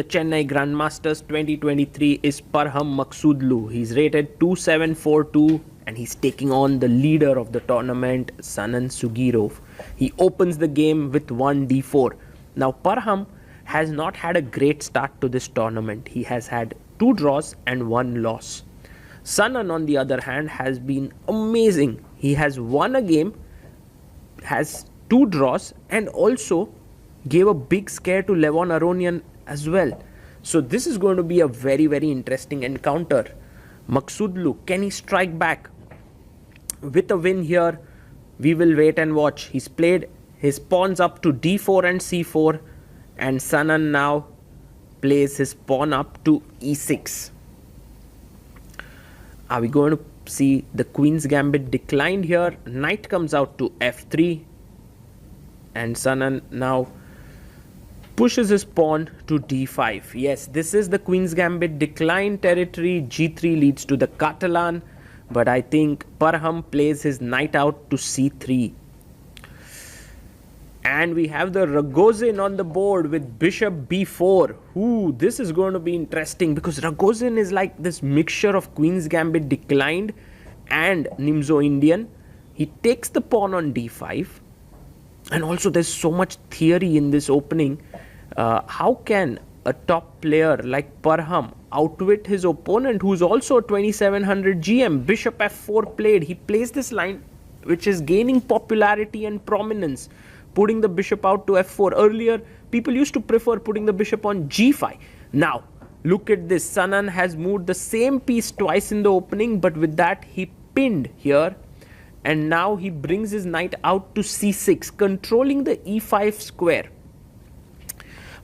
The Chennai Grandmasters 2023 is Parham Maghsoodloo. He's rated 2742 and he's taking on the leader of the tournament, Sjugirov. He opens the game with 1d4. Now Parham has not had a great start to this tournament. He has had 2 draws and 1 loss. Sanan, on the other hand, has been amazing. He has won a game, has 2 draws, and also gave a big scare to Levon Aronian as well. So this is going to be a very, very interesting encounter. Maghsoodloo, can he strike back with a win here? We will wait and watch. He's played his pawns up to d4 and c4, and Sanan now plays his pawn up to e6. Are we going to see the Queen's Gambit declined here? Knight comes out to f3, and Sanan now pushes his pawn to d5. Yes, this is the Queen's Gambit declined territory. g3 leads to the Catalan, but I think Parham plays his knight out to c3. And we have the Ragozin on the board with bishop b4. Ooh, this is going to be interesting because Ragozin is like this mixture of Queen's Gambit declined and Nimzo Indian. He takes the pawn on d5. And also there's so much theory in this opening. How can a top player like Parham outwit his opponent who's also a 2700 GM? Bishop f4 played. He plays this line which is gaining popularity and prominence, putting the bishop out to f4. Earlier, people used to prefer putting the bishop on g5. Now, look at this. Sanan has moved the same piece twice in the opening, but with that, he pinned here. And now he brings his knight out to c6, controlling the e5 square.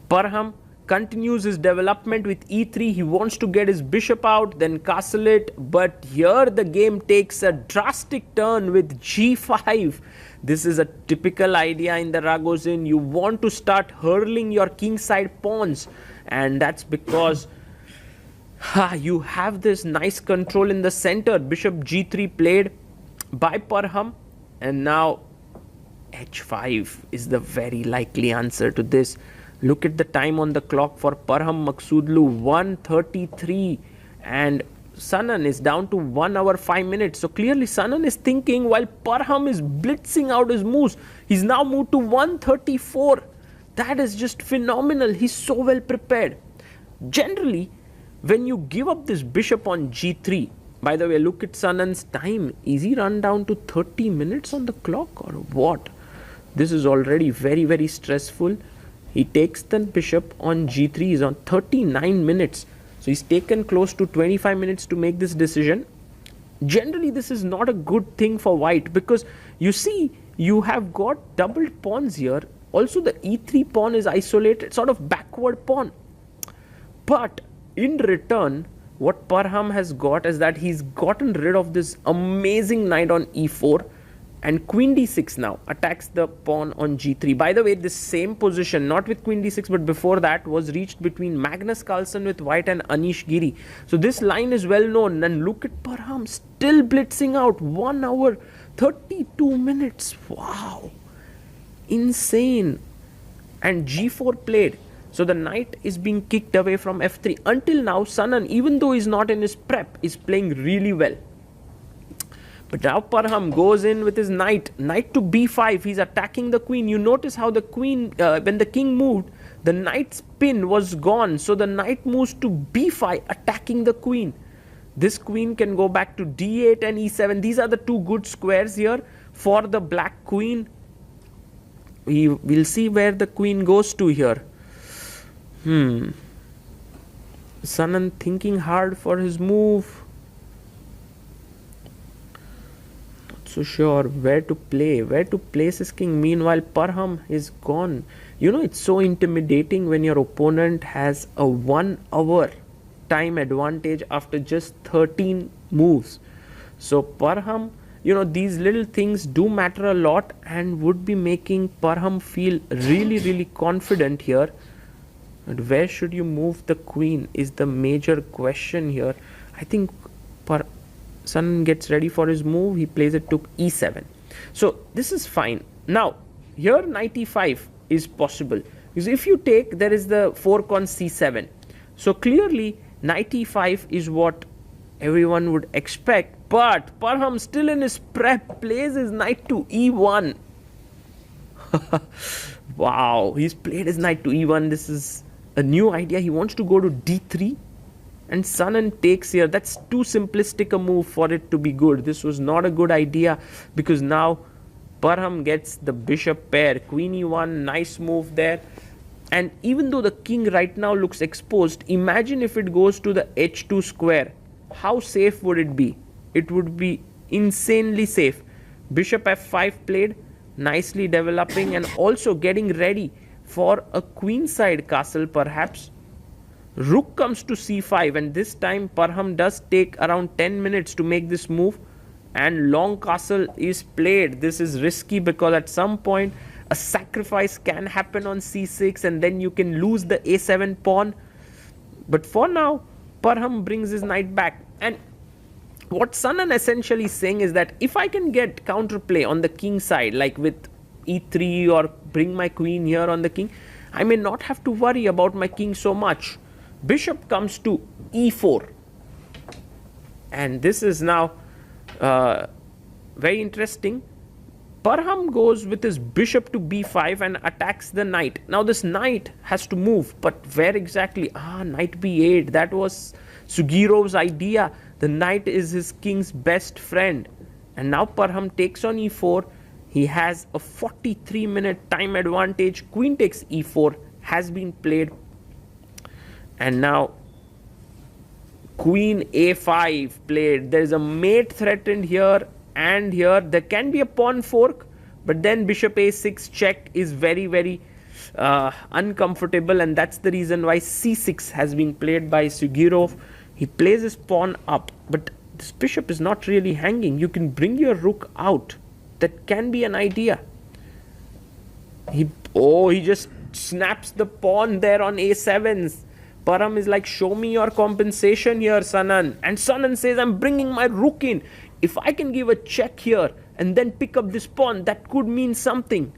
Parham continues his development with e3. He wants to get his bishop out, then castle it. But here the game takes a drastic turn with g5. This is a typical idea in the Ragozin. You want to start hurling your kingside pawns, and that's because you have this nice control in the center. Bishop g3 played by Parham, and now h5 is the very likely answer to this. Look at the time on the clock for Parham Maghsoodloo, 1:33, and Sanan is down to 1 hour 5 minutes. So clearly Sanan is thinking while Parham is blitzing out his moves. He's now moved to 1:34. That is just phenomenal. He's so well prepared. Generally, when you give up this bishop on g3, by the way, look at Sanan's time. Is he run down to 30 minutes on the clock or what? This is already very, very stressful. He takes the bishop on g3. He's on 39 minutes. So he's taken close to 25 minutes to make this decision. Generally, this is not a good thing for white because you see, you have got doubled pawns here. Also, the e3 pawn is isolated, sort of backward pawn. But in return, what Parham has got is that he's gotten rid of this amazing knight on e4, and queen d6 now attacks the pawn on g3. By the way, this same position, not with queen d6, but before that, was reached between Magnus Carlsen with white and Anish Giri. So this line is well known. And look at Parham still blitzing out. 1 hour, 32 minutes. Wow. Insane. And g4 played. So the knight is being kicked away from f3. Until now, Sanan, even though he's not in his prep, is playing really well. But now Parham goes in with his knight to b5. He's attacking the queen. You notice how the queen, when the king moved, the knight's pin was gone. So the knight moves to b5, attacking the queen. This queen can go back to d8 and e7. These are the 2 good squares here for the black queen. We'll see where the queen goes to here. Sanan thinking hard for his move. So sure where to place his king. Meanwhile, Parham is gone. You know, it's so intimidating when your opponent has a 1 hour time advantage after just 13 moves. So Parham, you know, these little things do matter a lot and would be making Parham feel really, really confident here. And where should you move the queen is the major question here. I think Sanan gets ready for his move. He plays it to e7. So this is fine. Now, here knight e5 is possible. Because if you take, there is the fork on c7. So clearly knight e5 is what everyone would expect. But Parham, still in his prep, plays his knight to e1. Wow, he's played his knight to e1. This is a new idea. He wants to go to d3. And Sanan takes here. That's too simplistic a move for it to be good. This was not a good idea, because now Parham gets the bishop pair. Queen e1, nice move there. And even though the king right now looks exposed, imagine if it goes to the h2 square. How safe would it be? It would be insanely safe. Bishop f5 played, nicely developing and also getting ready for a queenside castle perhaps. Rook comes to c5, and this time Parham does take around 10 minutes to make this move, and long castle is played. This is risky because at some point a sacrifice can happen on c6 and then you can lose the a7 pawn. But for now, Parham brings his knight back. And what Sanan essentially is saying is that if I can get counterplay on the king side, like with e3 or bring my queen here on the king, I may not have to worry about my king so much. Bishop comes to e4. And this is now very interesting. Parham goes with his bishop to b5 and attacks the knight. Now this knight has to move, but where exactly? Knight b8. That was Sjugirov's idea. The knight is his king's best friend. And now Parham takes on e4. He has a 43-minute time advantage. Queen takes e4 has been played. And now Queen a5 played. There is a mate threatened here and here. There can be a pawn fork, but then bishop a6 check is very, very uncomfortable, and that's the reason why c6 has been played by Sjugirov. He plays his pawn up, but this bishop is not really hanging. You can bring your rook out. That can be an idea. He just snaps the pawn there on a7s. Parham is like, show me your compensation here, Sanan. And Sanan says, I'm bringing my rook in. If I can give a check here and then pick up this pawn, that could mean something.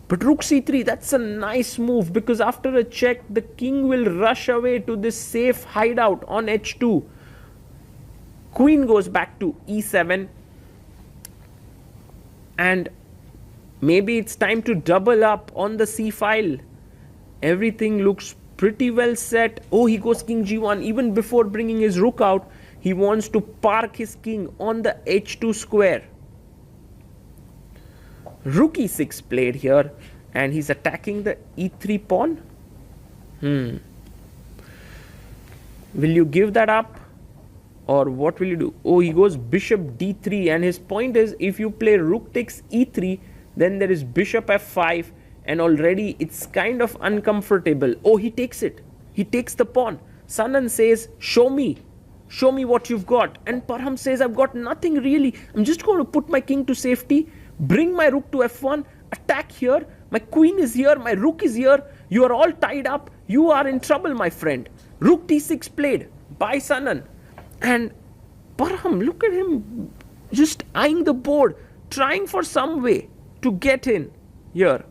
But rook c3, that's a nice move, because after a check, the king will rush away to this safe hideout on h2. Queen goes back to e7. And maybe it's time to double up on the c file. Everything looks pretty well set. He goes king g1. Even before bringing his rook out, he wants to park his king on the h2 square. Rook e6 played here, and he's attacking the e3 pawn. Will you give that up, or what will you do? He goes bishop d3, and his point is, if you play rook takes e3, then there is bishop f5, and already it's kind of uncomfortable. He takes it. He takes the pawn. Sanan says, show me what you've got. And Parham says, I've got nothing really. I'm just going to put my king to safety, bring my rook to f1, attack here. My queen is here, my rook is here. You are all tied up. You are in trouble, my friend. Rook d6 played by Sanan. And Parham, look at him just eyeing the board, trying for some way to get in here.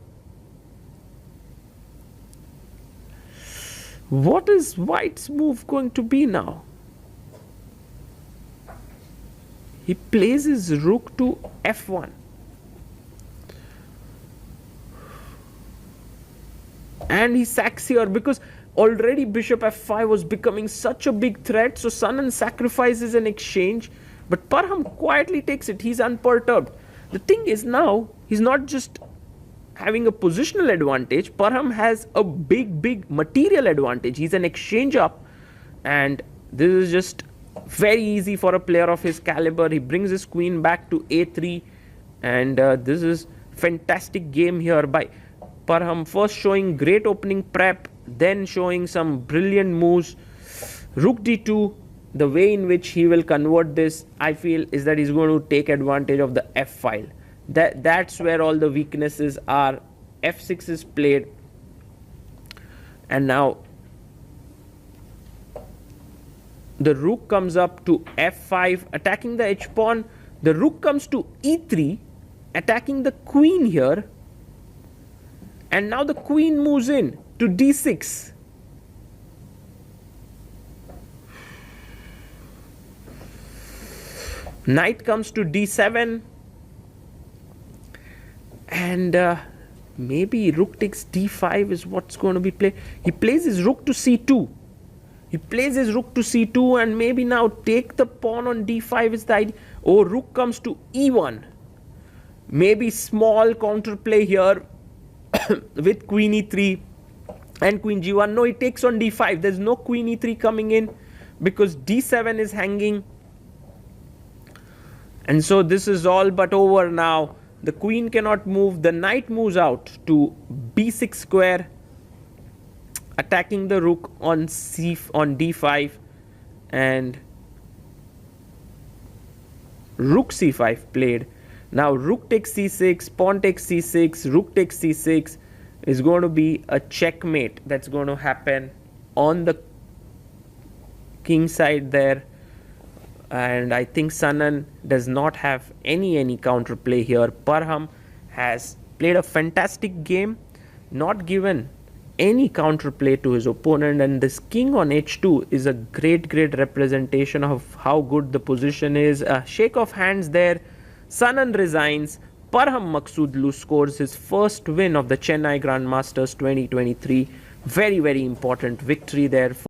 What is White's move going to be now? He plays his rook to f1. And he sacks here, because already bishop f5 was becoming such a big threat. So Sanan sacrifices an exchange, but Parham quietly takes it. He's unperturbed. The thing is, now he's not just having a positional advantage. Parham has a big material advantage. He's an exchange up, and this is just very easy for a player of his caliber. He brings his queen back to a3, and this is fantastic game here by Parham, first showing great opening prep, then showing some brilliant moves. Rook d2, the way in which he will convert this, I feel, is that he's going to take advantage of the f file. That's where all the weaknesses are. f6 is played, and now the rook comes up to f5, attacking the h pawn. The rook comes to e3, attacking the queen here. And now the queen moves in to d6. Knight comes to d7. And maybe rook takes d5 is what's going to be played. He plays his rook to c2. He plays his rook to c2 and maybe now take the pawn on d5 is the idea. Oh, rook comes to e1. Maybe small counterplay here with queen e3 and queen g1. No, he takes on d5. There's no queen e3 coming in because d7 is hanging. And so this is all but over now. The queen cannot move. The knight moves out to b6 square, attacking the rook on d5, and rook c5 played. Now rook takes c6, pawn takes c6, rook takes c6 is going to be a checkmate that's going to happen on the king side there. And I think Sanan does not have any counterplay here. Parham has played a fantastic game, not given any counterplay to his opponent, and this king on h2 is a great representation of how good the position is. A shake of hands there. Sanan resigns. Parham Maghsoodloo scores his first win of the Chennai Grandmasters 2023. Very important victory there.